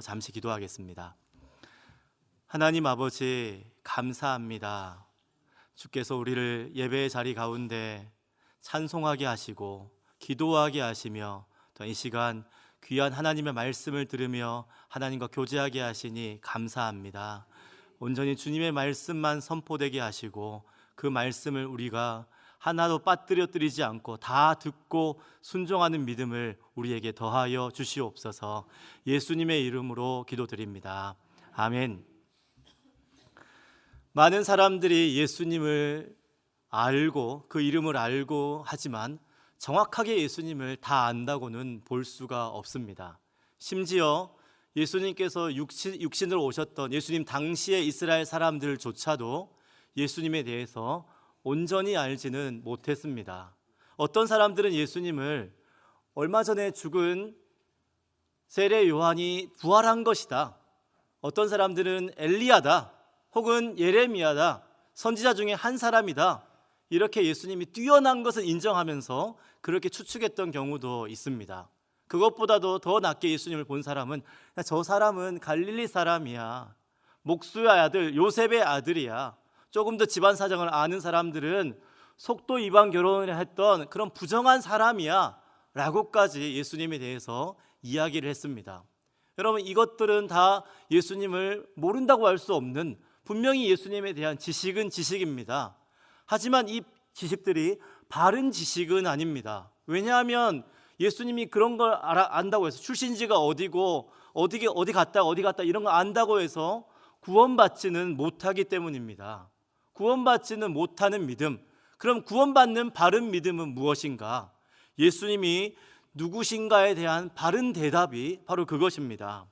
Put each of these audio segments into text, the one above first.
잠시 기도하겠습니다. 하나님 아버지, 감사합니다. 주께서 우리를 예배의 자리 가운데 찬송하게 하시고 기도하게 하시며 또 이 시간 귀한 하나님의 말씀을 들으며 하나님과 교제하게 하시니 감사합니다. 온전히 주님의 말씀만 선포되게 하시고 그 말씀을 우리가 하나도 빠뜨려뜨리지 않고 다 듣고 순종하는 믿음을 우리에게 더하여 주시옵소서. 예수님의 이름으로 기도드립니다. 아멘. 많은 사람들이 예수님을 알고 그 이름을 알고 하지만 정확하게 예수님을 다 안다고는 볼 수가 없습니다. 심지어 예수님께서 육신으로 오셨던 예수님 당시의 이스라엘 사람들조차도 예수님에 대해서 온전히 알지는 못했습니다. 어떤 사람들은 예수님을 얼마 전에 죽은 세례 요한이 부활한 것이다, 어떤 사람들은 엘리야다, 혹은 예레미야다, 선지자 중에 한 사람이다, 이렇게 예수님이 뛰어난 것을 인정하면서 그렇게 추측했던 경우도 있습니다. 그것보다도 더 낮게 예수님을 본 사람은 저 사람은 갈릴리 사람이야, 목수의 아들 요셉의 아들이야, 조금 더 집안 사정을 아는 사람들은 속도 위반 결혼을 했던 그런 부정한 사람이야 라고까지 예수님에 대해서 이야기를 했습니다. 여러분, 이것들은 다 예수님을 모른다고 할 수 없는, 분명히 예수님에 대한 지식은 지식입니다. 하지만 이 지식들이 바른 지식은 아닙니다. 왜냐하면 예수님이 그런 걸 안다고 해서, 출신지가 어디고 어디 갔다 이런 거 안다고 해서 구원받지는 못하기 때문입니다. 구원받지는 못하는 믿음, 그럼 구원받는 바른 믿음은 무엇인가? 예수님이 누구신가에 대한 바른 대답이 바로 그것입니다.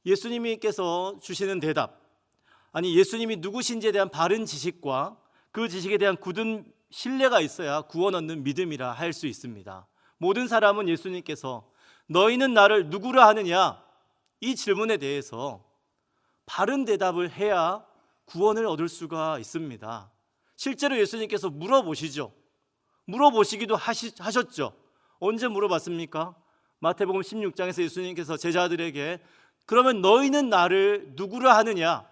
예수님께서 주시는 대답, 아니 예수님이 누구신지에 대한 바른 지식과 그 지식에 대한 굳은 신뢰가 있어야 구원 얻는 믿음이라 할 수 있습니다. 모든 사람은 예수님께서 너희는 나를 누구라 하느냐, 이 질문에 대해서 바른 대답을 해야 구원을 얻을 수가 있습니다. 실제로 예수님께서 물어보시죠. 물어보시기도 하셨죠. 언제 물어봤습니까? 마태복음 16장에서 예수님께서 제자들에게 그러면 너희는 나를 누구라 하느냐,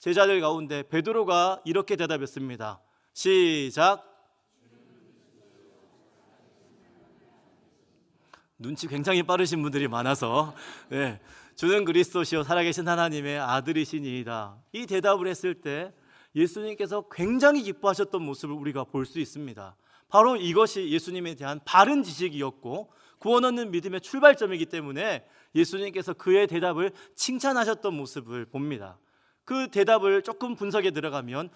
제자들 가운데 베드로가 이렇게 대답했습니다. 시작. 눈치 굉장히 빠르신 분들이 많아서 주는 그리스도시요 살아계신 하나님의 아들이시니이다, 이 대답을 했을 때 예수님께서 굉장히 기뻐하셨던 모습을 우리가 볼 수 있습니다. 바로 이것이 예수님에 대한 바른 지식이었고 구원 얻는 믿음의 출발점이기 때문에 예수님께서 그의 대답을 칭찬하셨던 모습을 봅니다. 그 대답을 조금 분석에 들어가면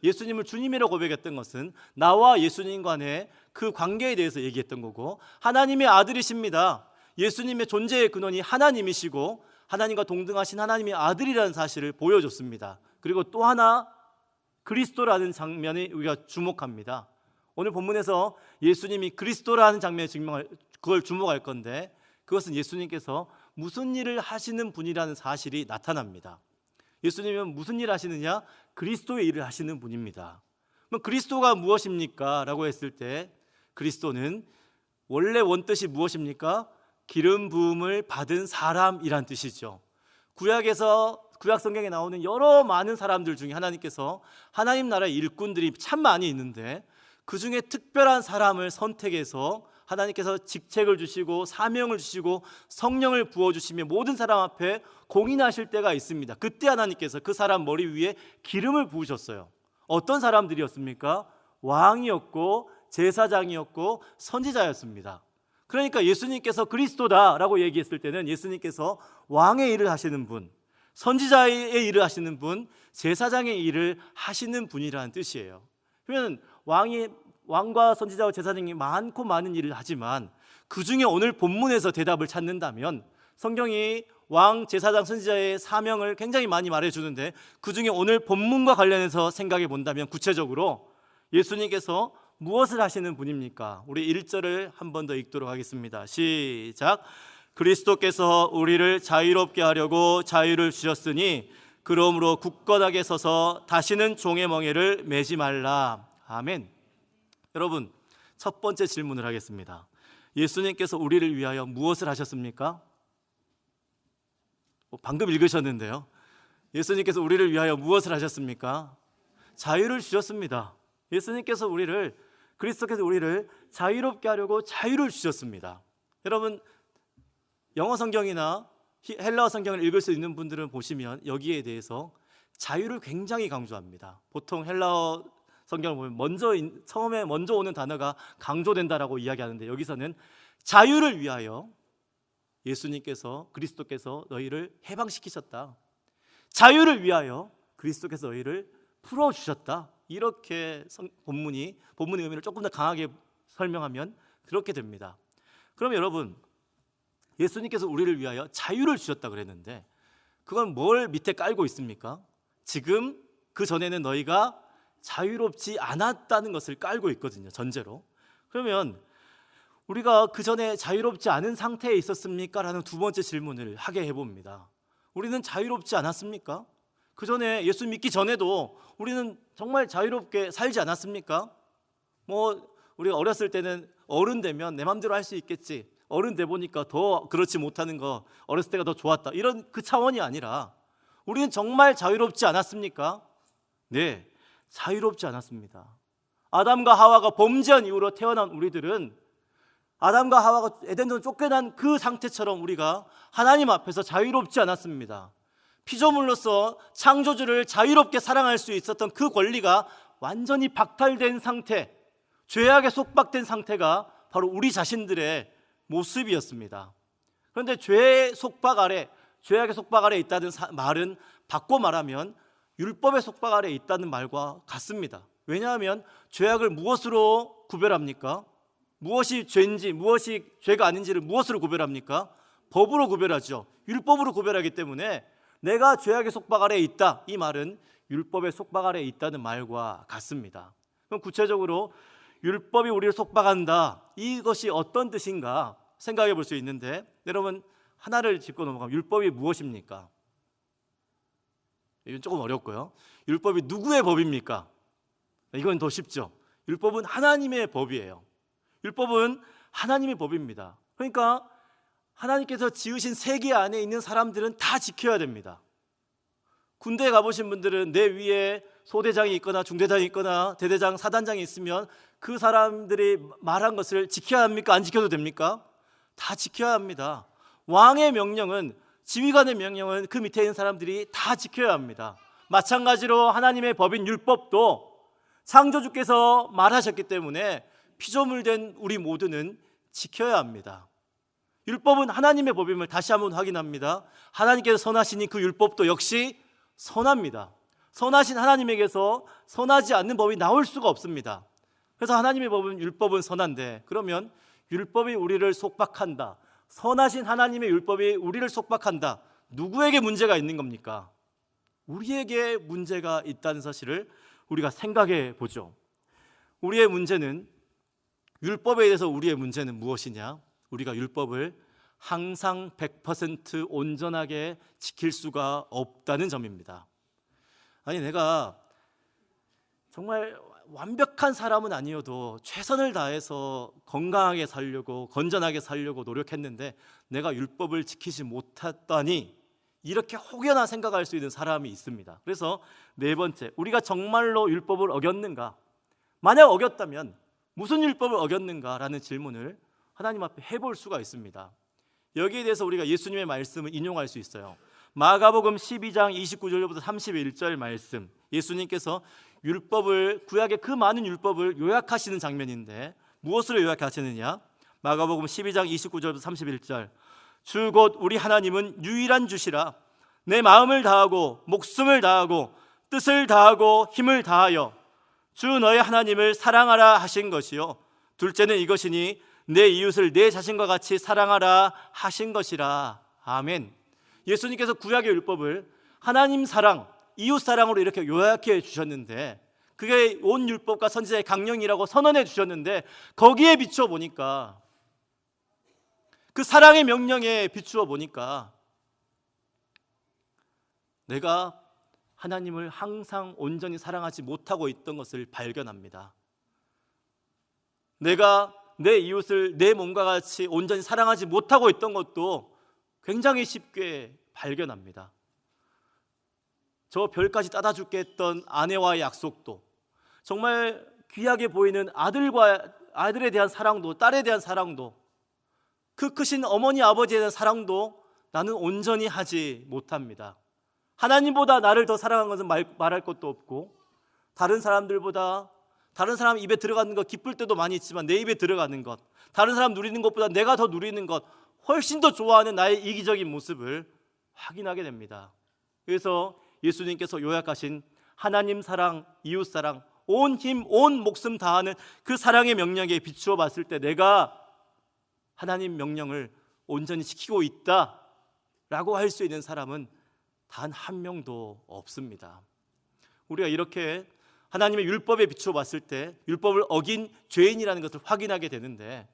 예수님을 주님이라고 고백했던 것은 나와 예수님 간의 그 관계에 대해서 얘기했던 거고, 하나님의 아들이십니다, 예수님의 존재의 근원이 하나님이시고 하나님과 동등하신 하나님의 아들이라는 사실을 보여줬습니다. 그리고 또 하나 그리스도라는 장면에 우리가 주목합니다. 오늘 본문에서 예수님이 그리스도라는 장면에 그걸 주목할 건데, 그것은 예수님께서 무슨 일을 하시는 분이라는 사실이 나타납니다. 예수님은 무슨 일을 하시느냐? 그리스도의 일을 하시는 분입니다. 그럼 그리스도가 무엇입니까? 라고 했을 때 그리스도는 원래 원뜻이 무엇입니까? 기름 부음을 받은 사람이란 뜻이죠. 구약 성경에 나오는 여러 많은 사람들 중에 하나님께서 하나님 나라의 일꾼들이 참 많이 있는데 그 중에 특별한 사람을 선택해서 하나님께서 직책을 주시고 사명을 주시고 성령을 부어주시며 모든 사람 앞에 공인하실 때가 있습니다. 그때 하나님께서 그 사람 머리 위에 기름을 부으셨어요. 어떤 사람들이었습니까? 왕이었고 제사장이었고 선지자였습니다. 그러니까 예수님께서 그리스도다라고 얘기했을 때는 예수님께서 왕의 일을 하시는 분, 선지자의 일을 하시는 분, 제사장의 일을 하시는 분이라는 뜻이에요. 그러면 왕과 선지자와 제사장이 많고 많은 일을 하지만 그 중에 오늘 본문에서 대답을 찾는다면, 성경이 왕, 제사장, 선지자의 사명을 굉장히 많이 말해주는데 그 중에 오늘 본문과 관련해서 생각해 본다면 구체적으로 예수님께서 무엇을 하시는 분입니까? 우리 1절을 한 번 더 읽도록 하겠습니다. 시작. 그리스도께서 우리를 자유롭게 하려고 자유를 주셨으니 그러므로 굳건하게 서서 다시는 종의 멍에를 매지 말라. 아멘. 여러분, 첫 번째 질문을 하겠습니다. 예수님께서 우리를 위하여 무엇을 하셨습니까? 방금 읽으셨는데요. 예수님께서 우리를 위하여 무엇을 하셨습니까? 자유를 주셨습니다. 예수님께서 그리스도께서 우리를 자유롭게 하려고 자유를 주셨습니다. 여러분, 영어 성경이나 헬라어 성경을 읽을 수 있는 분들은 보시면 여기에 대해서 자유를 굉장히 강조합니다. 보통 헬라어 성경을 보면 처음에 먼저 오는 단어가 강조된다라고 이야기하는데, 여기서는 자유를 위하여 예수님께서, 그리스도께서 너희를 해방시키셨다. 자유를 위하여 그리스도께서 너희를 풀어주셨다. 이렇게 본문의 의미를 조금 더 강하게 설명하면 그렇게 됩니다. 그럼 여러분, 예수님께서 우리를 위하여 자유를 주셨다 그랬는데 그건 뭘 밑에 깔고 있습니까? 지금 그 전에는 너희가 자유롭지 않았다는 것을 깔고 있거든요, 전제로. 그러면 우리가 그 전에 자유롭지 않은 상태에 있었습니까? 라는 두 번째 질문을 하게 해봅니다. 우리는 자유롭지 않았습니까? 그 전에 예수 믿기 전에도 우리는 정말 자유롭게 살지 않았습니까? 우리가 어렸을 때는 어른 되면 내 맘대로 할 수 있겠지, 어른 돼 보니까 더 그렇지 못하는 거, 어렸을 때가 더 좋았다, 이런 그 차원이 아니라 우리는 정말 자유롭지 않았습니까? 네, 자유롭지 않았습니다. 아담과 하와가 범죄한 이후로 태어난 우리들은 아담과 하와가 에덴에서 쫓겨난 그 상태처럼 우리가 하나님 앞에서 자유롭지 않았습니다. 피조물로서 창조주를 자유롭게 사랑할 수 있었던 그 권리가 완전히 박탈된 상태, 죄악에 속박된 상태가 바로 우리 자신들의 모습이었습니다. 그런데 죄의 속박 아래, 죄악의 속박 아래 있다는 말은 바꿔 말하면 율법의 속박 아래 있다는 말과 같습니다. 왜냐하면 죄악을 무엇으로 구별합니까? 무엇이 죄인지 무엇이 죄가 아닌지를 무엇으로 구별합니까? 법으로 구별하죠. 율법으로 구별하기 때문에 내가 죄악의 속박 아래에 있다, 이 말은 율법의 속박 아래에 있다는 말과 같습니다. 그럼 구체적으로 율법이 우리를 속박한다, 이것이 어떤 뜻인가 생각해 볼 수 있는데, 여러분 하나를 짚고 넘어가면 율법이 무엇입니까? 이건 조금 어렵고요. 율법이 누구의 법입니까? 이건 더 쉽죠. 율법은 하나님의 법이에요. 율법은 하나님의 법입니다. 그러니까 하나님께서 지으신 세계 안에 있는 사람들은 다 지켜야 됩니다. 군대에 가보신 분들은 내 위에 소대장이 있거나 중대장이 있거나 대대장, 사단장이 있으면 그 사람들이 말한 것을 지켜야 합니까? 안 지켜도 됩니까? 다 지켜야 합니다. 왕의 명령은, 지휘관의 명령은 그 밑에 있는 사람들이 다 지켜야 합니다. 마찬가지로 하나님의 법인 율법도 창조주께서 말하셨기 때문에 피조물된 우리 모두는 지켜야 합니다. 율법은 하나님의 법임을 다시 한번 확인합니다. 하나님께서 선하시니 그 율법도 역시 선합니다. 선하신 하나님에게서 선하지 않는 법이 나올 수가 없습니다. 그래서 하나님의 법은, 율법은 선한데, 그러면 율법이 우리를 속박한다, 선하신 하나님의 율법이 우리를 속박한다, 누구에게 문제가 있는 겁니까? 우리에게 문제가 있다는 사실을 우리가 생각해 보죠. 우리의 문제는, 율법에 대해서 우리의 문제는 무엇이냐? 우리가 율법을 항상 100% 온전하게 지킬 수가 없다는 점입니다. 아니, 내가 정말 완벽한 사람은 아니어도 최선을 다해서 건강하게 살려고, 건전하게 살려고 노력했는데 내가 율법을 지키지 못했다니, 이렇게 혹여나 생각할 수 있는 사람이 있습니다. 그래서 네 번째, 우리가 정말로 율법을 어겼는가? 만약 어겼다면 무슨 율법을 어겼는가라는 질문을 하나님 앞에 해볼 수가 있습니다. 여기에 대해서 우리가 예수님의 말씀을 인용할 수 있어요. 마가복음 12장 29절부터 31절 말씀, 예수님께서 율법을, 구약의 그 많은 율법을 요약하시는 장면인데 무엇으로 요약하시느냐? 마가복음 12장 29절부터 31절, 주 곧 우리 하나님은 유일한 주시라. 내 마음을 다하고 목숨을 다하고 뜻을 다하고 힘을 다하여 주 너의 하나님을 사랑하라 하신 것이요, 둘째는 이것이니 내 이웃을 내 자신과 같이 사랑하라 하신 것이라. 아멘. 예수님께서 구약의 율법을 하나님 사랑, 이웃 사랑으로 이렇게 요약해 주셨는데, 그게 온 율법과 선지자의 강령이라고 선언해 주셨는데, 거기에 비추어 보니까, 그 사랑의 명령에 비추어 보니까 내가 하나님을 항상 온전히 사랑하지 못하고 있던 것을 발견합니다. 내가 내 이웃을 내 몸과 같이 온전히 사랑하지 못하고 있던 것도 굉장히 쉽게 발견합니다. 저 별까지 따다 줄게 했던 아내와의 약속도, 정말 귀하게 보이는 아들에 대한 사랑도, 딸에 대한 사랑도, 그 크신 어머니 아버지에 대한 사랑도 나는 온전히 하지 못합니다. 하나님보다 나를 더 사랑한 것은 말할 것도 없고, 다른 사람들보다, 다른 사람 입에 들어가는 것 기쁠 때도 많이 있지만 내 입에 들어가는 것, 다른 사람 누리는 것보다 내가 더 누리는 것, 훨씬 더 좋아하는 나의 이기적인 모습을 확인하게 됩니다. 그래서 예수님께서 요약하신 하나님 사랑, 이웃 사랑, 온 힘, 온 목숨 다하는 그 사랑의 명령에 비추어 봤을 때 내가 하나님 명령을 온전히 지키고 있다라고 할 수 있는 사람은 단 한 명도 없습니다. 우리가 이렇게 하나님의 율법에 비추어 봤을 때 율법을 어긴 죄인이라는 것을 확인하게 되는데,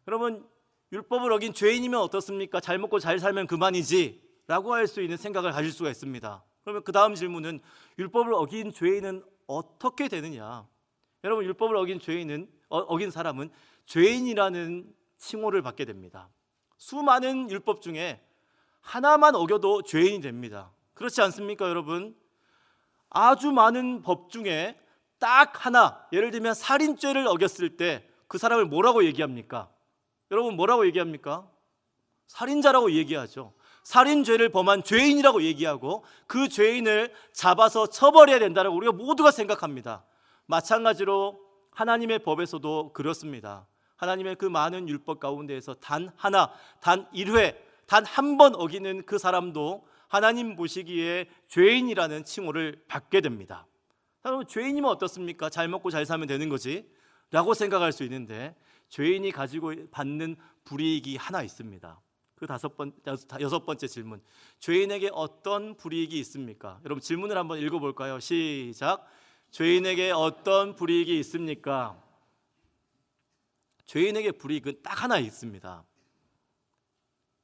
여러분, 율법을 어긴 죄인이면 어떻습니까? 잘 먹고 잘 살면 그만이지 라고 할 수 있는 생각을 가질 수가 있습니다. 그러면 그 다음 질문은, 율법을 어긴 죄인은 어떻게 되느냐? 여러분, 율법을 어긴 사람은 죄인이라는 칭호를 받게 됩니다. 수많은 율법 중에 하나만 어겨도 죄인이 됩니다. 그렇지 않습니까, 여러분? 아주 많은 법 중에 딱 하나, 예를 들면 살인죄를 어겼을 때 그 사람을 뭐라고 얘기합니까? 여러분, 뭐라고 얘기합니까? 살인자라고 얘기하죠. 살인죄를 범한 죄인이라고 얘기하고 그 죄인을 잡아서 처벌해야 된다고 우리가 모두가 생각합니다. 마찬가지로 하나님의 법에서도 그렇습니다. 하나님의 그 많은 율법 가운데에서 단 하나, 단 1회, 단 한 번 어기는 그 사람도 하나님 보시기에 죄인이라는 칭호를 받게 됩니다. 여러분, 죄인이면 어떻습니까? 잘 먹고 잘 살면 되는 거지 라고 생각할 수 있는데, 죄인이 가지고 받는 불이익이 하나 있습니다. 그 여섯 번째 질문, 죄인에게 어떤 불이익이 있습니까? 여러분, 질문을 한번 읽어볼까요? 시작. 죄인에게 어떤 불이익이 있습니까? 죄인에게 불이익은 딱 하나 있습니다.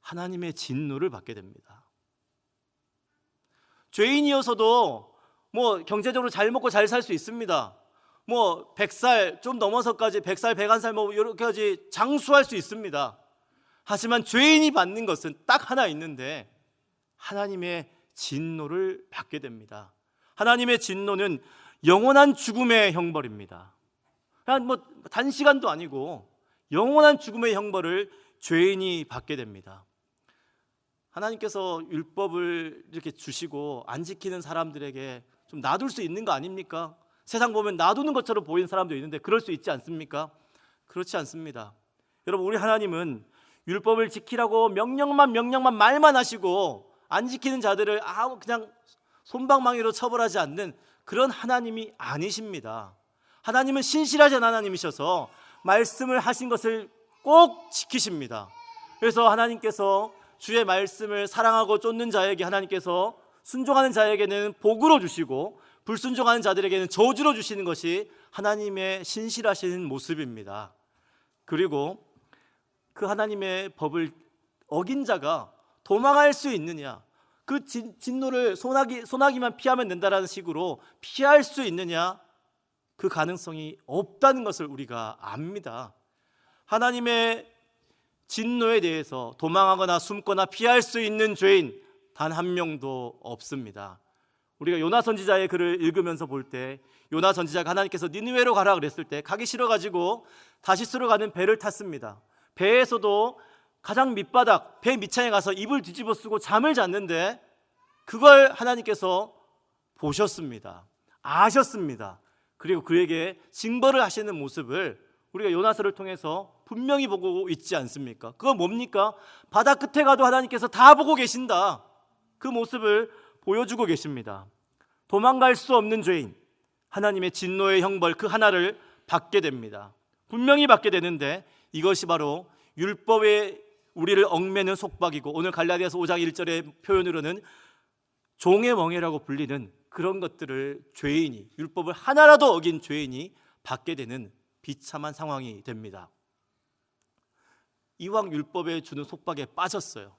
하나님의 진노를 받게 됩니다. 죄인이어서도 경제적으로 잘 먹고 잘 살 수 있습니다. 100살 좀 넘어서까지 100살, 101살 이렇게까지 장수할 수 있습니다. 하지만 죄인이 받는 것은 딱 하나 있는데, 하나님의 진노를 받게 됩니다. 하나님의 진노는 영원한 죽음의 형벌입니다. 그냥 단시간도 아니고 영원한 죽음의 형벌을 죄인이 받게 됩니다. 하나님께서 율법을 이렇게 주시고 안 지키는 사람들에게 좀 놔둘 수 있는 거 아닙니까? 세상 보면 놔두는 것처럼 보이는 사람도 있는데 그럴 수 있지 않습니까? 그렇지 않습니다. 여러분, 우리 하나님은 율법을 지키라고 명령만 말만 하시고 안 지키는 자들을 그냥 솜방망이로 처벌하지 않는 그런 하나님이 아니십니다. 하나님은 신실하신 하나님이셔서 말씀을 하신 것을 꼭 지키십니다. 그래서 하나님께서 주의 말씀을 사랑하고 쫓는 자에게 하나님께서 순종하는 자에게는 복으로 주시고 불순종하는 자들에게는 저주로 주시는 것이 하나님의 신실하신 모습입니다. 그리고 그 하나님의 법을 어긴 자가 도망할 수 있느냐, 그 진노를 소나기만 피하면 된다라는 식으로 피할 수 있느냐, 그 가능성이 없다는 것을 우리가 압니다. 하나님의 진노에 대해서 도망하거나 숨거나 피할 수 있는 죄인 단 한 명도 없습니다. 우리가 요나 선지자의 글을 읽으면서 볼 때, 요나 선지자가 하나님께서 니느웨로 가라 그랬을 때 가기 싫어가지고 다시스로 가는 배를 탔습니다. 배에서도 가장 밑바닥, 배 밑창에 가서 이불 뒤집어 쓰고 잠을 잤는데, 그걸 하나님께서 보셨습니다. 아셨습니다. 그리고 그에게 징벌을 하시는 모습을 우리가 요나서를 통해서 분명히 보고 있지 않습니까? 그건 뭡니까? 바다 끝에 가도 하나님께서 다 보고 계신다, 그 모습을 보여주고 계십니다. 도망갈 수 없는 죄인, 하나님의 진노의 형벌 그 하나를 받게 됩니다. 분명히 받게 되는데, 이것이 바로 율법에 우리를 얽매는 속박이고, 오늘 갈라디아서 5장 1절의 표현으로는 종의 멍에라고 불리는 그런 것들을 죄인이, 율법을 하나라도 어긴 죄인이 받게 되는 비참한 상황이 됩니다. 이왕 율법에 주는 속박에 빠졌어요.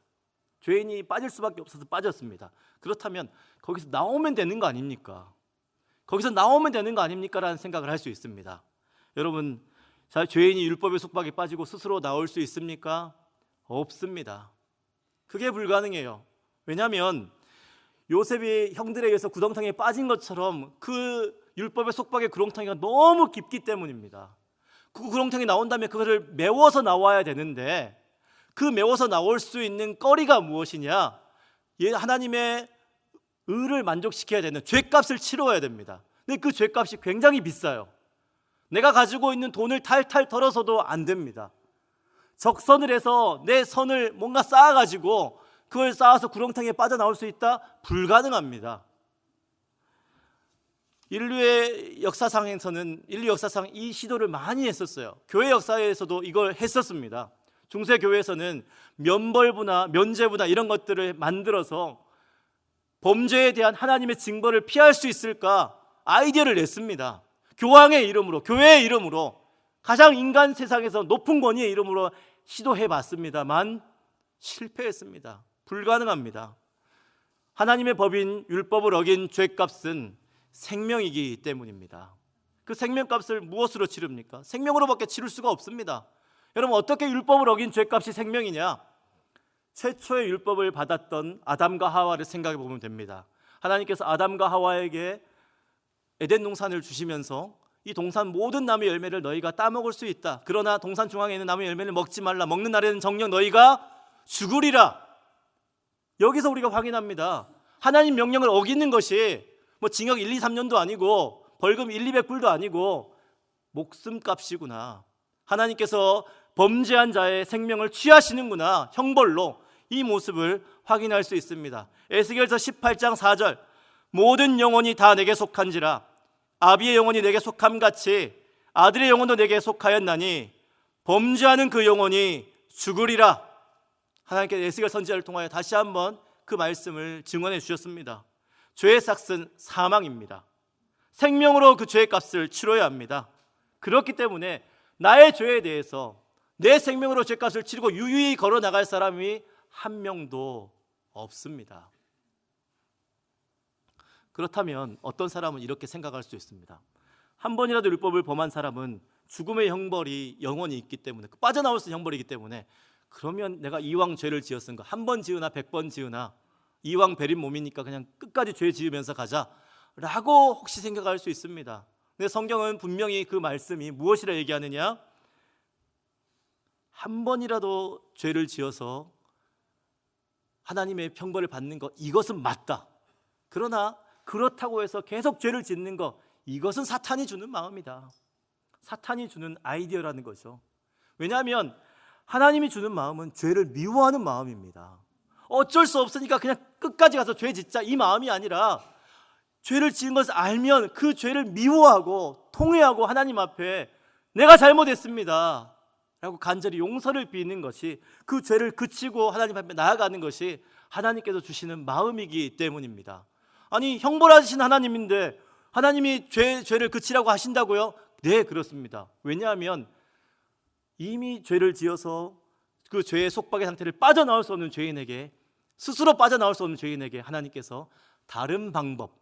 죄인이 빠질 수밖에 없어서 빠졌습니다. 그렇다면 거기서 나오면 되는 거 아닙니까? 거기서 나오면 되는 거 아닙니까? 라는 생각을 할 수 있습니다. 여러분, 죄인이 율법의 속박에 빠지고 스스로 나올 수 있습니까? 없습니다. 그게 불가능해요. 왜냐하면 요셉이 형들에 의해서 구렁텅이에 빠진 것처럼 그 율법의 속박의 구렁텅이가 너무 깊기 때문입니다. 그 구렁텅이 나온 다음에 그것을 메워서 나와야 되는데, 그 메워서 나올 수 있는 거리가 무엇이냐? 하나님의 의를 만족시켜야 되는 죄값을 치러야 됩니다. 근데 그 죄값이 굉장히 비싸요. 내가 가지고 있는 돈을 탈탈 털어서도 안 됩니다. 적선을 해서 내 선을 뭔가 쌓아가지고 그걸 쌓아서 구렁텅이에 빠져나올 수 있다? 불가능합니다. 인류 역사상 이 시도를 많이 했었어요. 교회 역사에서도 이걸 했었습니다. 중세교회에서는 면죄부나 이런 것들을 만들어서 범죄에 대한 하나님의 징벌을 피할 수 있을까 아이디어를 냈습니다. 교황의 이름으로, 교회의 이름으로, 가장 인간 세상에서 높은 권위의 이름으로 시도해봤습니다만 실패했습니다. 불가능합니다. 하나님의 법인 율법을 어긴 죄값은 생명이기 때문입니다. 그 생명값을 무엇으로 치릅니까? 생명으로밖에 치를 수가 없습니다. 여러분, 어떻게 율법을 어긴 죄값이 생명이냐? 최초의 율법을 받았던 아담과 하와를 생각해 보면 됩니다. 하나님께서 아담과 하와에게 에덴 동산을 주시면서 이 동산 모든 나무의 열매를 너희가 따먹을 수 있다. 그러나 동산 중앙에 있는 나무의 열매를 먹지 말라. 먹는 날에는 정녕 너희가 죽으리라. 여기서 우리가 확인합니다. 하나님 명령을 어기는 것이 뭐 징역 1, 2, 3년도 아니고 벌금 1, 200불도 아니고 목숨값이구나. 하나님께서 범죄한 자의 생명을 취하시는구나. 형벌로. 이 모습을 확인할 수 있습니다. 에스겔서 18장 4절, 모든 영혼이 다 내게 속한지라 아비의 영혼이 내게 속함같이 아들의 영혼도 내게 속하였나니 범죄하는 그 영혼이 죽으리라. 하나님께서 에스겔 선지자를 통하여 다시 한번 그 말씀을 증언해 주셨습니다. 죄의 삭은 사망입니다. 생명으로 그 죄의 값을 치러야 합니다. 그렇기 때문에 나의 죄에 대해서 내 생명으로 죄값을 치르고 유유히 걸어나갈 사람이 한 명도 없습니다. 그렇다면 어떤 사람은 이렇게 생각할 수 있습니다. 한 번이라도 율법을 범한 사람은 죽음의 형벌이 영원히 있기 때문에, 빠져나올 수 있는 형벌이기 때문에, 그러면 내가 이왕 죄를 지었으니까 한 번 지으나 100번 지으나 이왕 베린 몸이니까 그냥 끝까지 죄 지으면서 가자라고 혹시 생각할 수 있습니다. 근데 성경은 분명히 그 말씀이 무엇이라 얘기하느냐? 한 번이라도 죄를 지어서 하나님의 형벌을 받는 것, 이것은 맞다. 그러나 그렇다고 해서 계속 죄를 짓는 것, 이것은 사탄이 주는 마음이다. 사탄이 주는 아이디어라는 거죠. 왜냐하면 하나님이 주는 마음은 죄를 미워하는 마음입니다. 어쩔 수 없으니까 그냥 끝까지 가서 죄 짓자, 이 마음이 아니라 죄를 지은 것을 알면 그 죄를 미워하고 통회하고 하나님 앞에 내가 잘못했습니다 라고 간절히 용서를 비는 것이, 그 죄를 그치고 하나님 앞에 나아가는 것이 하나님께서 주시는 마음이기 때문입니다. 아니, 형벌하신 하나님인데 하나님이 죄를 그치라고 하신다고요? 네, 그렇습니다. 왜냐하면 이미 죄를 지어서 그 죄의 속박의 상태를 빠져나올 수 없는 죄인에게, 스스로 빠져나올 수 없는 죄인에게 하나님께서 다른 방법,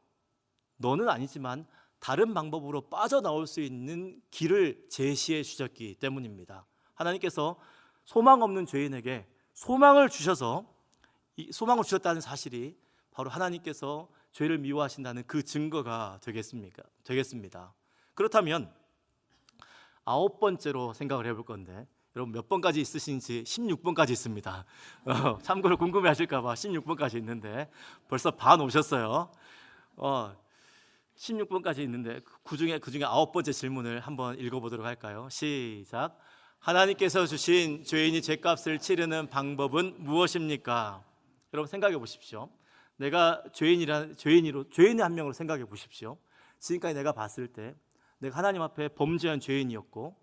너는 아니지만 다른 방법으로 빠져나올 수 있는 길을 제시해 주셨기 때문입니다. 하나님께서 소망 없는 죄인에게 소망을 주셔서, 이 소망을 주셨다는 사실이 바로 하나님께서 죄를 미워하신다는 그 증거가 되겠습니다. 그렇다면 9번째로 생각을 해볼 건데, 여러분 몇 번까지 있으신지? 16번까지 있습니다. 참고로 궁금해하실까 봐 16번까지 있는데 벌써 반 오셨어요. 16번까지 있는데 그중에 9번째 질문을 한번 읽어보도록 할까요? 시작. 하나님께서 주신 죄인이 죄값을 치르는 방법은 무엇입니까? 여러분 생각해 보십시오. 내가 죄인의 한 명으로 생각해 보십시오. 지금까지 내가 봤을 때 내가 하나님 앞에 범죄한 죄인이었고,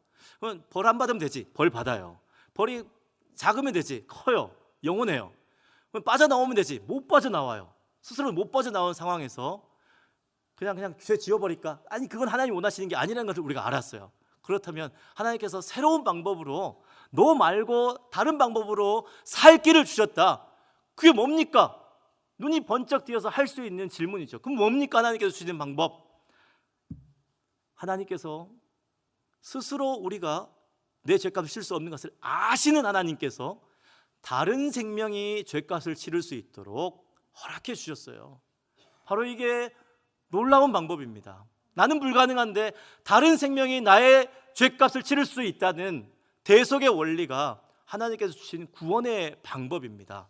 벌 안 받으면 되지. 벌 받아요. 벌이 작으면 되지. 커요. 영원해요. 그럼 빠져나오면 되지. 못 빠져나와요. 스스로 못 빠져나온 상황에서 그냥 죄 지어버릴까? 아니, 그건 하나님이 원하시는 게 아니라는 것을 우리가 알았어요. 그렇다면 하나님께서 새로운 방법으로, 너 말고 다른 방법으로 살 길을 주셨다. 그게 뭡니까? 눈이 번쩍 띄어서 할 수 있는 질문이죠. 그럼 뭡니까? 하나님께서 주시는 방법. 하나님께서 스스로 우리가 내 죄값을 칠 수 없는 것을 아시는 하나님께서 다른 생명이 죄값을 치를 수 있도록 허락해 주셨어요. 바로 이게 놀라운 방법입니다. 나는 불가능한데 다른 생명이 나의 죄값을 치를 수 있다는 대속의 원리가 하나님께서 주신 구원의 방법입니다.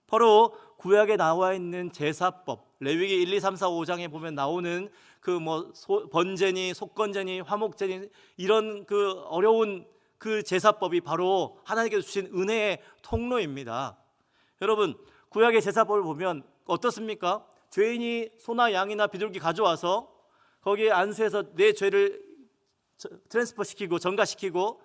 바로 구약에 나와 있는 제사법, 레위기 1, 2, 3, 4, 5장에 보면 나오는 그 번제니 속건제니 화목제니 이런 그 어려운 그 제사법이 바로 하나님께서 주신 은혜의 통로입니다. 여러분, 구약의 제사법을 보면 어떻습니까? 죄인이 소나 양이나 비둘기 가져와서 거기에 안수해서 내 죄를 트랜스퍼 시키고 전가시키고,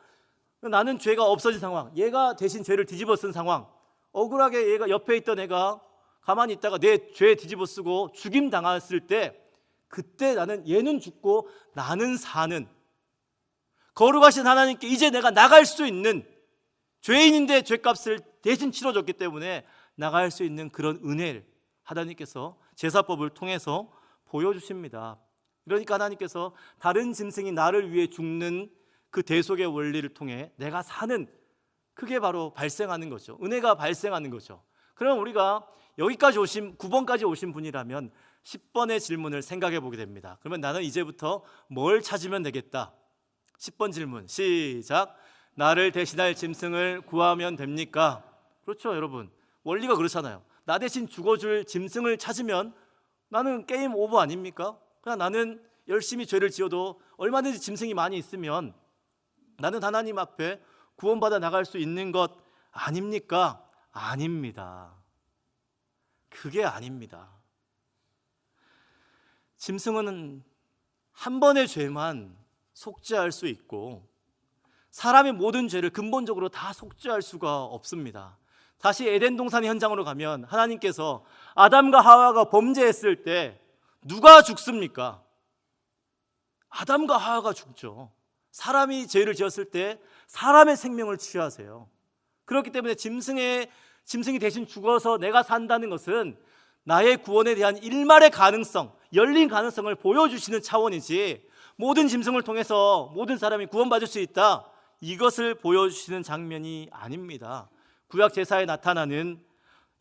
나는 죄가 없어진 상황, 얘가 대신 죄를 뒤집어 쓴 상황, 억울하게 얘가 옆에 있던 애가 가만히 있다가 내 죄 뒤집어 쓰고 죽임 당했을 때, 그때 나는 얘는 죽고 나는 사는, 거룩하신 하나님께 이제 내가 나갈 수 있는, 죄인인데 죄값을 대신 치러줬기 때문에 나갈 수 있는 그런 은혜를 하나님께서 제사법을 통해서 보여주십니다. 그러니까 하나님께서 다른 짐승이 나를 위해 죽는 그 대속의 원리를 통해 내가 사는, 그게 바로 발생하는 거죠. 은혜가 발생하는 거죠. 그럼 우리가 여기까지 9번까지 오신 분이라면 10번의 질문을 생각해 보게 됩니다. 그러면 나는 이제부터 뭘 찾으면 되겠다? 10번 질문 시작. 나를 대신할 짐승을 구하면 됩니까? 그렇죠, 여러분. 원리가 그렇잖아요. 나 대신 죽어줄 짐승을 찾으면 나는 게임 오버 아닙니까? 그냥 나는 열심히 죄를 지어도 얼마든지 짐승이 많이 있으면 나는 하나님 앞에 구원받아 나갈 수 있는 것 아닙니까? 아닙니다. 그게 아닙니다. 짐승은 한 번의 죄만 속죄할 수 있고 사람의 모든 죄를 근본적으로 다 속죄할 수가 없습니다. 다시 에덴 동산의 현장으로 가면 하나님께서 아담과 하와가 범죄했을 때 누가 죽습니까? 아담과 하와가 죽죠. 사람이 죄를 지었을 때 사람의 생명을 취하세요. 그렇기 때문에 짐승이 대신 죽어서 내가 산다는 것은 나의 구원에 대한 일말의 가능성, 열린 가능성을 보여주시는 차원이지, 모든 짐승을 통해서 모든 사람이 구원받을 수 있다, 이것을 보여주시는 장면이 아닙니다. 구약 제사에 나타나는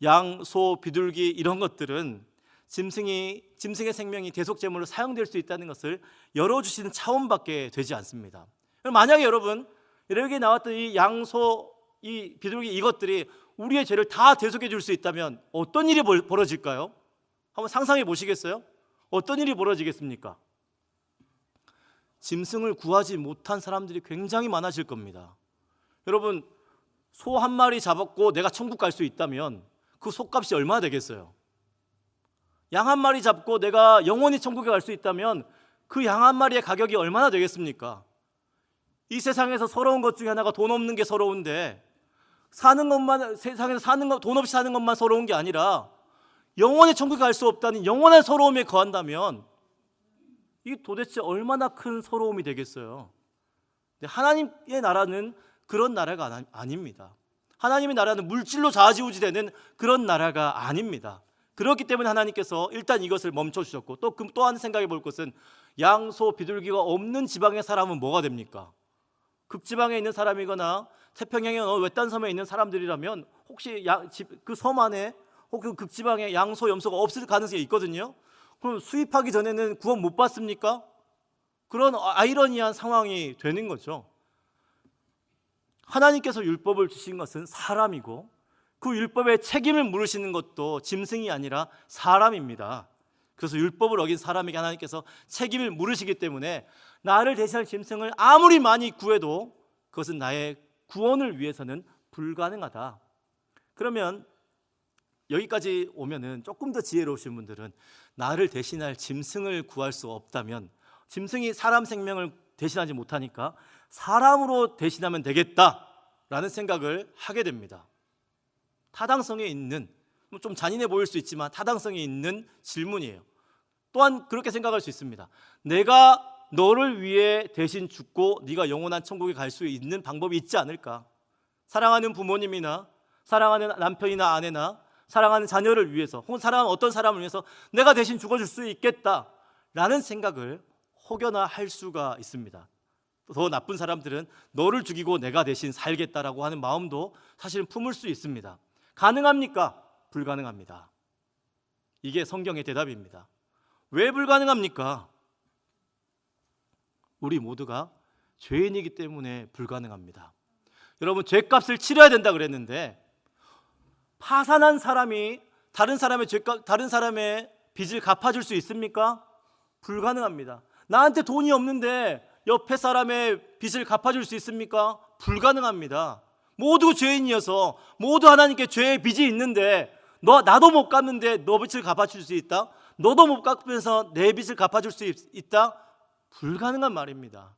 양, 소, 비둘기 이런 것들은 짐승의 생명이 대속제물로 사용될 수 있다는 것을 열어주시는 차원밖에 되지 않습니다. 만약에 여러분, 여기 나왔던 이 양, 소, 이 비둘기 이것들이 우리의 죄를 다 대속해 줄 수 있다면 어떤 일이 벌어질까요? 한번 상상해 보시겠어요? 어떤 일이 벌어지겠습니까? 짐승을 구하지 못한 사람들이 굉장히 많아질 겁니다. 여러분, 소 한 마리 잡았고 내가 천국 갈 수 있다면 그 소값이 얼마나 되겠어요? 양 한 마리 잡고 내가 영원히 천국에 갈 수 있다면 그 양 한 마리의 가격이 얼마나 되겠습니까? 이 세상에서 서러운 것 중에 하나가 돈 없는 게 서러운데, 세상에서 돈 없이 사는 것만 서러운 게 아니라 영원히 천국에 갈 수 없다는 영원한 서러움에 거한다면 이게 도대체 얼마나 큰 서러움이 되겠어요? 하나님의 나라는 그런 나라가 아닙니다. 하나님의 나라는 물질로 좌지우지되는 그런 나라가 아닙니다. 그렇기 때문에 하나님께서 일단 이것을 멈춰주셨고, 또 한 생각해 볼 것은 양, 소, 비둘기가 없는 지방의 사람은 뭐가 됩니까? 극지방에 있는 사람이거나 태평양의 어느 외딴 섬에 있는 사람들이라면 혹시 그 섬 안에 혹은 극지방에 양, 소, 염소가 없을 가능성이 있거든요. 그럼 수입하기 전에는 구원 못 받습니까? 그런 아이러니한 상황이 되는 거죠. 하나님께서 율법을 주신 것은 사람이고 그 율법의 책임을 물으시는 것도 짐승이 아니라 사람입니다. 그래서 율법을 어긴 사람에게 하나님께서 책임을 물으시기 때문에 나를 대신할 짐승을 아무리 많이 구해도 그것은 나의 구원을 위해서는 불가능하다. 그러면 여기까지 오면은 조금 더 지혜로우신 분들은 나를 대신할 짐승을 구할 수 없다면, 짐승이 사람 생명을 대신하지 못하니까 사람으로 대신하면 되겠다라는 생각을 하게 됩니다. 타당성에 있는, 좀 잔인해 보일 수 있지만 타당성이 있는 질문이에요. 또한 그렇게 생각할 수 있습니다. 내가 너를 위해 대신 죽고 네가 영원한 천국에 갈 수 있는 방법이 있지 않을까? 사랑하는 부모님이나 사랑하는 남편이나 아내나 사랑하는 자녀를 위해서, 혹은 사랑하는 어떤 사람을 위해서 내가 대신 죽어줄 수 있겠다라는 생각을 혹여나 할 수가 있습니다. 더 나쁜 사람들은 너를 죽이고 내가 대신 살겠다라고 하는 마음도 사실은 품을 수 있습니다. 가능합니까? 불가능합니다. 이게 성경의 대답입니다. 왜 불가능합니까? 우리 모두가 죄인이기 때문에 불가능합니다. 여러분, 죄값을 치러야 된다 그랬는데 파산한 사람이 다른 사람의 빚을 갚아줄 수 있습니까? 불가능합니다. 나한테 돈이 없는데 옆에 사람의 빚을 갚아줄 수 있습니까? 불가능합니다. 모두 죄인이어서 모두 하나님께 죄의 빚이 있는데 나도 못 갚는데 너 빚을 갚아줄 수 있다? 너도 못 갚으면서 내 빚을 갚아줄 수 있다? 불가능한 말입니다.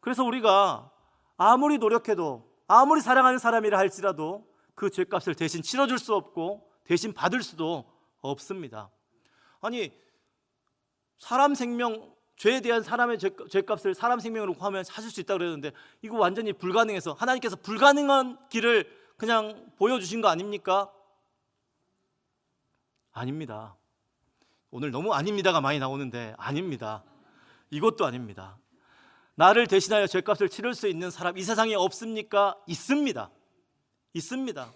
그래서 우리가 아무리 노력해도 아무리 사랑하는 사람이라 할지라도 그 죄값을 대신 치러줄 수 없고 대신 받을 수도 없습니다. 아니, 사람 생명, 죄에 대한 사람의 죄값을 사람 생명으로 하면 하실 수 있다고 그랬는데 이거 완전히 불가능해서 하나님께서 불가능한 길을 그냥 보여주신 거 아닙니까? 아닙니다. 오늘 너무 아닙니다가 많이 나오는데 아닙니다. 이것도 아닙니다. 나를 대신하여 죄값을 치를 수 있는 사람 이 세상에 없습니까? 있습니다. 있습니다.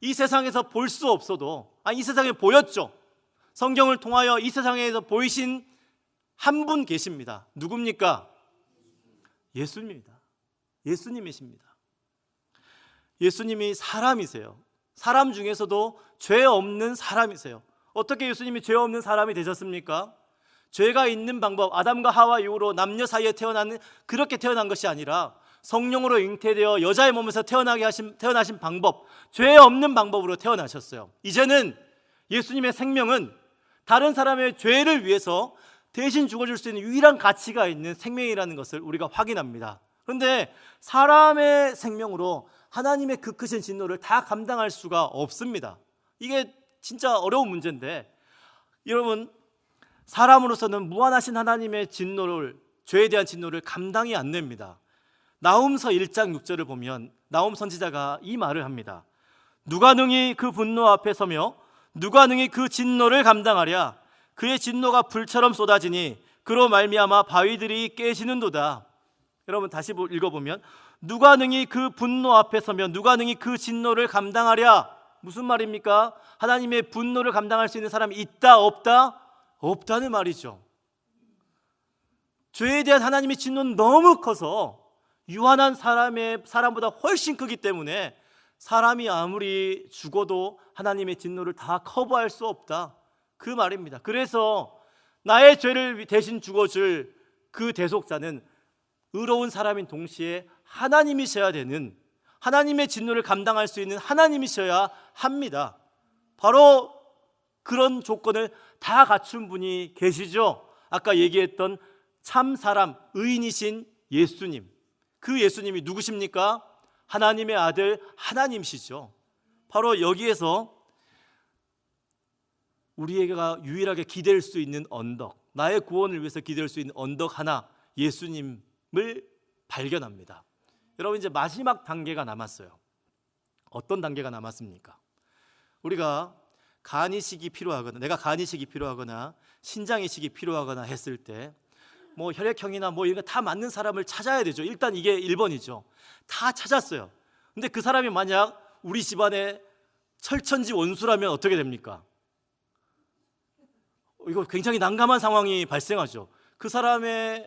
이 세상에서 볼 수 없어도 이 세상에 보였죠. 성경을 통하여 이 세상에서 보이신 한 분 계십니다. 누굽니까? 예수님입니다. 예수님이십니다. 예수님이 사람이세요. 사람 중에서도 죄 없는 사람이세요. 어떻게 예수님이 죄 없는 사람이 되셨습니까? 죄가 있는 방법, 아담과 하와 이후로 남녀 사이에 그렇게 태어난 것이 아니라 성령으로 잉태되어 여자의 몸에서 태어나신 방법, 죄 없는 방법으로 태어나셨어요. 이제는 예수님의 생명은 다른 사람의 죄를 위해서 대신 죽어줄 수 있는 유일한 가치가 있는 생명이라는 것을 우리가 확인합니다. 그런데 사람의 생명으로 하나님의 그 크신 진노를 다 감당할 수가 없습니다. 이게 진짜 어려운 문제인데, 여러분, 사람으로서는 무한하신 하나님의 진노를, 죄에 대한 진노를 감당이 안 됩니다. 나훔서 1장 6절을 보면 나훔 선지자가 이 말을 합니다. 누가 능히 그 분노 앞에 서며 누가 능히 그 진노를 감당하랴. 그의 진노가 불처럼 쏟아지니 그로 말미암아 바위들이 깨지는도다. 여러분, 다시 읽어보면 누가 능히 그 분노 앞에 서며 누가 능히 그 진노를 감당하랴. 무슨 말입니까? 하나님의 분노를 감당할 수 있는 사람이 있다 없다? 없다는 말이죠. 죄에 대한 하나님의 진노는 너무 커서 유한한 사람보다 훨씬 크기 때문에 사람이 아무리 죽어도 하나님의 진노를 다 커버할 수 없다, 그 말입니다. 그래서 나의 죄를 대신 죽어줄 그 대속자는 의로운 사람인 동시에 하나님이셔야 되는, 하나님의 진노를 감당할 수 있는 하나님이셔야 합니다. 바로 그런 조건을 다 갖춘 분이 계시죠. 아까 얘기했던 참 사람, 의인이신 예수님. 그 예수님이 누구십니까? 하나님의 아들 하나님이시죠. 바로 여기에서 우리가 유일하게 기댈 수 있는 언덕, 나의 구원을 위해서 기댈 수 있는 언덕 하나, 예수님을 발견합니다. 여러분, 이제 마지막 단계가 남았어요. 어떤 단계가 남았습니까? 우리가 간이식이 필요하거나, 내가 간이식이 필요하거나 신장이식이 필요하거나 했을 때 혈액형이나 이런 거 다 맞는 사람을 찾아야 되죠. 일단 이게 1번이죠. 다 찾았어요. 근데 그 사람이 만약 우리 집안의 철천지 원수라면 어떻게 됩니까? 이거 굉장히 난감한 상황이 발생하죠. 그 사람이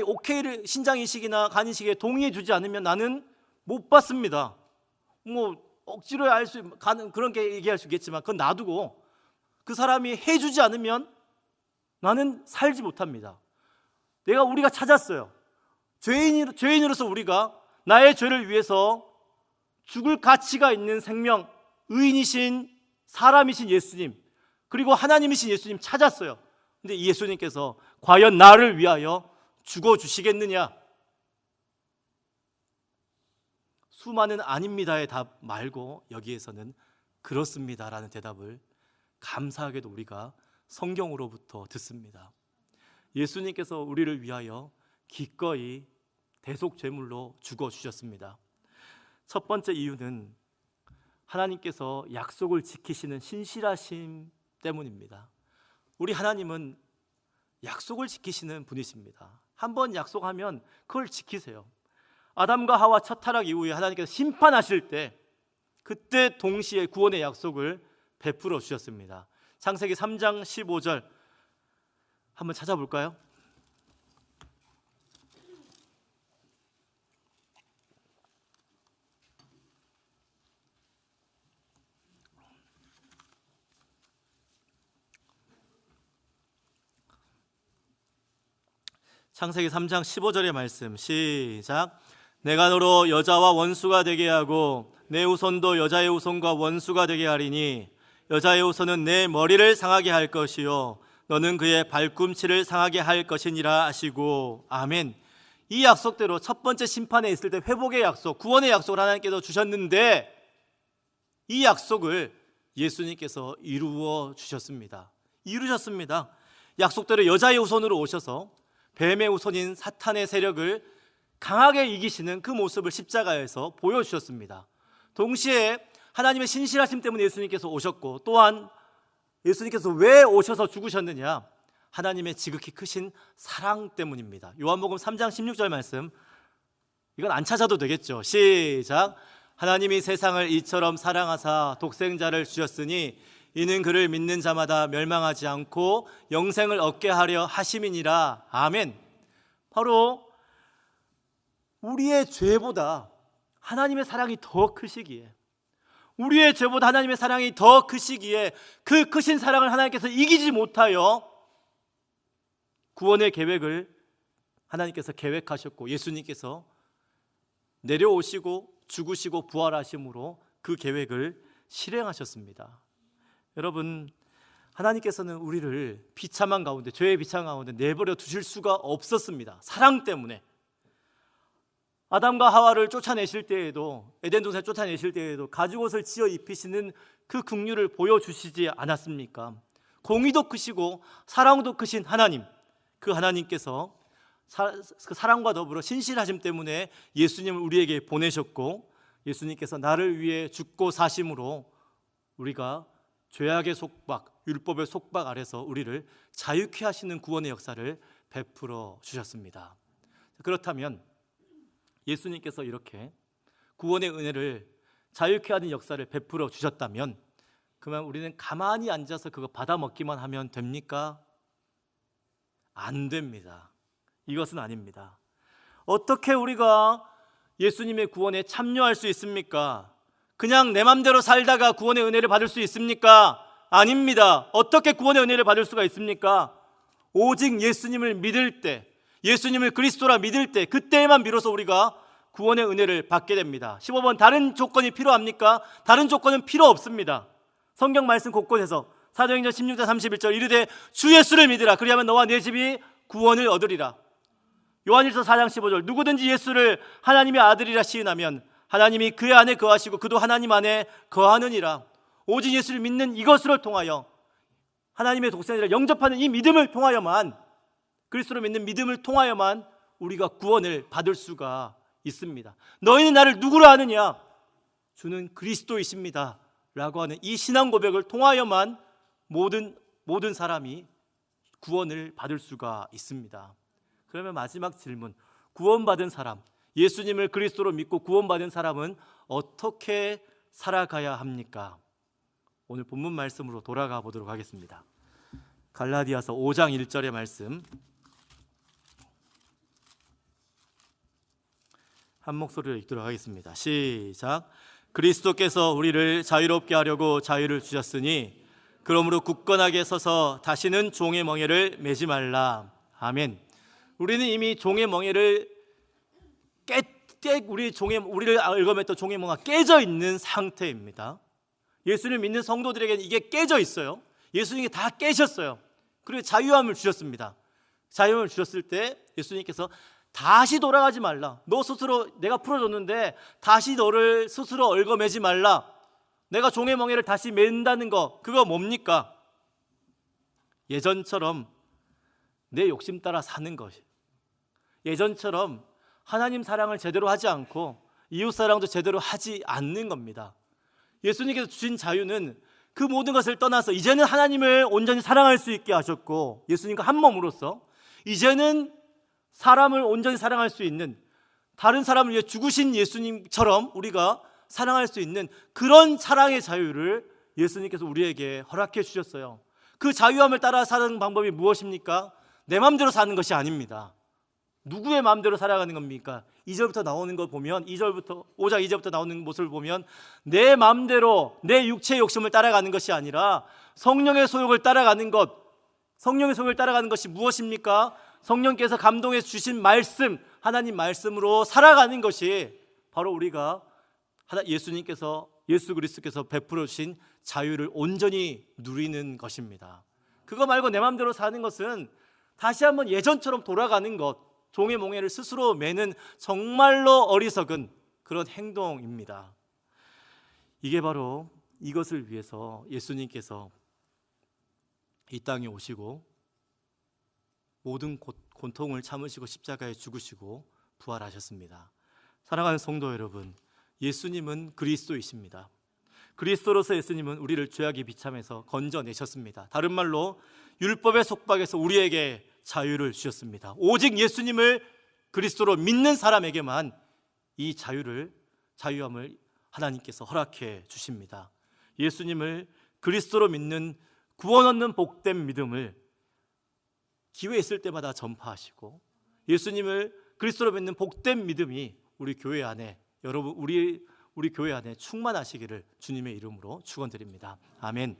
오케이를, 신장이식이나 간이식에 동의해 주지 않으면 나는 못 받습니다. 억지로 그렇게 얘기할 수 있겠지만 그건 놔두고 그 사람이 해주지 않으면 나는 살지 못합니다. 우리가 찾았어요. 죄인으로서 우리가 나의 죄를 위해서 죽을 가치가 있는 생명, 의인이신 사람이신 예수님, 그리고 하나님이신 예수님 찾았어요. 근데 이 예수님께서 과연 나를 위하여 죽어주시겠느냐? 수많은 아닙니다의 답 말고 여기에서는 그렇습니다라는 대답을 감사하게도 우리가 성경으로부터 듣습니다. 예수님께서 우리를 위하여 기꺼이 대속제물로 죽어주셨습니다. 첫 번째 이유는 하나님께서 약속을 지키시는 신실하심 때문입니다. 우리 하나님은 약속을 지키시는 분이십니다. 한번 약속하면 그걸 지키세요. 아담과 하와 첫 타락 이후에 하나님께서 심판하실 때 그때 동시에 구원의 약속을 베풀어 주셨습니다. 창세기 3장 15절 한번 찾아볼까요? 창세기 3장 15절의 말씀 시작. 내가 너로 여자와 원수가 되게 하고 내 후손도 여자의 후손과 원수가 되게 하리니 여자의 후손은 내 머리를 상하게 할 것이요 너는 그의 발꿈치를 상하게 할 것이니라 하시고 아멘. 이 약속대로 첫 번째 심판에 있을 때 회복의 약속, 구원의 약속을 하나님께서 주셨는데 이 약속을 예수님께서 이루어 주셨습니다. 이루셨습니다. 약속대로 여자의 후손으로 오셔서 뱀의 후손인 사탄의 세력을 강하게 이기시는 그 모습을 십자가에서 보여주셨습니다. 동시에 하나님의 신실하심 때문에 예수님께서 오셨고 또한 예수님께서 왜 오셔서 죽으셨느냐? 하나님의 지극히 크신 사랑 때문입니다. 요한복음 3장 16절 말씀 이건 안 찾아도 되겠죠. 시작. 하나님이 세상을 이처럼 사랑하사 독생자를 주셨으니 이는 그를 믿는 자마다 멸망하지 않고 영생을 얻게 하려 하심이니라. 아멘. 바로 우리의 죄보다 하나님의 사랑이 더 크시기에 우리의 죄보다 하나님의 사랑이 더 크시기에 그 크신 사랑을 하나님께서 이기지 못하여 구원의 계획을 하나님께서 계획하셨고 예수님께서 내려오시고 죽으시고 부활하심으로 그 계획을 실행하셨습니다. 여러분, 하나님께서는 우리를 비참한 가운데, 죄의 비참한 가운데 내버려 두실 수가 없었습니다. 사랑 때문에. 아담과 하와를 쫓아내실 때에도, 에덴 동산에 쫓아내실 때에도 가죽옷을 지어 입히시는 그 긍휼을 보여주시지 않았습니까? 공의도 크시고 사랑도 크신 하나님, 그 하나님께서 그 사랑과 더불어 신실하심 때문에 예수님을 우리에게 보내셨고 예수님께서 나를 위해 죽고 사심으로 우리가 죄악의 속박, 율법의 속박 아래서 우리를 자유케 하시는 구원의 역사를 베풀어 주셨습니다. 그렇다면 예수님께서 이렇게 구원의 은혜를 자유케 하는 역사를 베풀어 주셨다면 그러면 우리는 가만히 앉아서 그거 받아 먹기만 하면 됩니까? 안 됩니다. 이것은 아닙니다. 어떻게 우리가 예수님의 구원에 참여할 수 있습니까? 그냥 내 맘대로 살다가 구원의 은혜를 받을 수 있습니까? 아닙니다. 어떻게 구원의 은혜를 받을 수가 있습니까? 오직 예수님을 믿을 때, 예수님을 그리스도라 믿을 때, 그때에만 비로소 우리가 구원의 은혜를 받게 됩니다. 15번, 다른 조건이 필요합니까? 다른 조건은 필요 없습니다. 성경 말씀 곳곳에서 사도행전 16장 31절 이르되 주 예수를 믿으라 그리하면 너와 내 집이 구원을 얻으리라. 요한일서 4장 15절 누구든지 예수를 하나님의 아들이라 시인하면 하나님이 그의 안에 거하시고 그도 하나님 안에 거하느니라. 오직 예수를 믿는 이것으로 통하여 하나님의 독생자를 영접하는 이 믿음을 통하여만, 그리스도를 믿는 믿음을 통하여만 우리가 구원을 받을 수가 있습니다. 너희는 나를 누구로 아느냐? 주는 그리스도이십니다 라고 하는 이 신앙 고백을 통하여만 모든 사람이 구원을 받을 수가 있습니다. 그러면 마지막 질문, 구원받은 사람, 예수님을 그리스도로 믿고 구원받은 사람은 어떻게 살아가야 합니까? 오늘 본문 말씀으로 돌아가 보도록 하겠습니다. 갈라디아서 5장 1절의 말씀 한 목소리로 읽도록 하겠습니다. 시작. 그리스도께서 우리를 자유롭게 하려고 자유를 주셨으니 그러므로 굳건하게 서서 다시는 종의 멍에를 매지 말라. 아멘. 우리는 이미 종의 멍에를 우리를 얽어맸던 종의 멍에가 깨져 있는 상태입니다. 예수를 믿는 성도들에게는 이게 깨져 있어요. 예수님이 다 깨셨어요. 그리고 자유함을 주셨습니다. 자유함을 주셨을 때 예수님께서 다시 돌아가지 말라. 너 스스로 내가 풀어줬는데 다시 너를 스스로 얽어매지 말라. 내가 종의 멍에를 다시 맨다는 거, 그거 뭡니까? 예전처럼 내 욕심 따라 사는 것이, 예전처럼 하나님 사랑을 제대로 하지 않고 이웃 사랑도 제대로 하지 않는 겁니다. 예수님께서 주신 자유는 그 모든 것을 떠나서 이제는 하나님을 온전히 사랑할 수 있게 하셨고 예수님과 한 몸으로서 이제는 사람을 온전히 사랑할 수 있는, 다른 사람을 위해 죽으신 예수님처럼 우리가 사랑할 수 있는 그런 사랑의 자유를 예수님께서 우리에게 허락해 주셨어요. 그 자유함을 따라 사는 방법이 무엇입니까? 내 마음대로 사는 것이 아닙니다. 누구의 마음대로 살아가는 겁니까? 2절부터 나오는 거 보면, 5장 2절부터 나오는 모습을 보면 내 마음대로 내 육체의 욕심을 따라가는 것이 아니라 성령의 소욕을 따라가는 것. 성령의 소욕을 따라가는 것이 무엇입니까? 성령께서 감동해 주신 말씀, 하나님 말씀으로 살아가는 것이 바로 우리가 예수 그리스도께서 베풀어 주신 자유를 온전히 누리는 것입니다. 그거 말고 내 마음대로 사는 것은 다시 한번 예전처럼 돌아가는 것, 종의 몽해를 스스로 매는 정말로 어리석은 그런 행동입니다. 이게 바로 이것을 위해서 예수님께서 이 땅에 오시고 모든 고통을 참으시고 십자가에 죽으시고 부활하셨습니다. 사랑하는 성도 여러분, 예수님은 그리스도이십니다. 그리스도로서 예수님은 우리를 죄악의 비참에서 건져내셨습니다. 다른 말로 율법의 속박에서 우리에게 자유를 주셨습니다. 오직 예수님을 그리스도로 믿는 사람에게만 이 자유함을 하나님께서 허락해 주십니다. 예수님을 그리스도로 믿는 구원 얻는 복된 믿음을 기회 있을 때마다 전파하시고, 예수님을 그리스도로 믿는 복된 믿음이 우리 교회 안에, 여러분 우리 교회 안에 충만하시기를 주님의 이름으로 축원드립니다. 아멘.